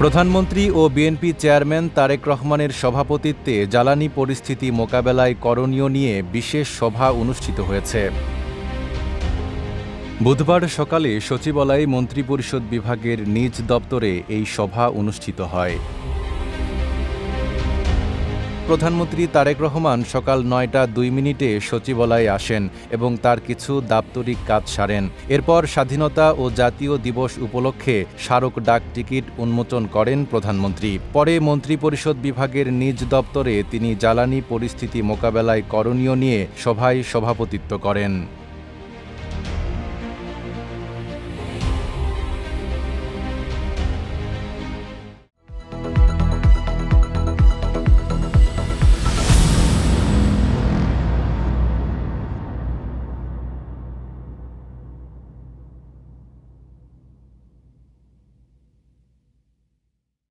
প্রধানমন্ত্রী ও BNP chairman Tarique রহমানের সভাপতিত্বে জ্বালানি পরিস্থিতি মোকাবেলায় করণীয় নিয়ে বিশেষ সভা অনুষ্ঠিত হয়েছে। বুধবার সকালে সচিবালয়ে মন্ত্রিপরিষদ বিভাগের নিজ দপ্তরে এই সভা অনুষ্ঠিত হয়। প্রধানমন্ত্রী তারেক রহমান সকাল ৯টা ২ মিনিটে সচিবালয়ে আসেন এবং তার কিছু দাপ্তরিক কাজ সারেন। এরপর স্বাধীনতা ও জাতীয় দিবস উপলক্ষে স্মারক ডাক টিকিট উন্মোচন করেন প্রধানমন্ত্রী। পরে মন্ত্রিপরিষদ বিভাগের নিজ দপ্তরে তিনি জ্বালানি পরিস্থিতি মোকাবেলায় করণীয় নিয়ে সভায় সভাপতিত্ব করেন।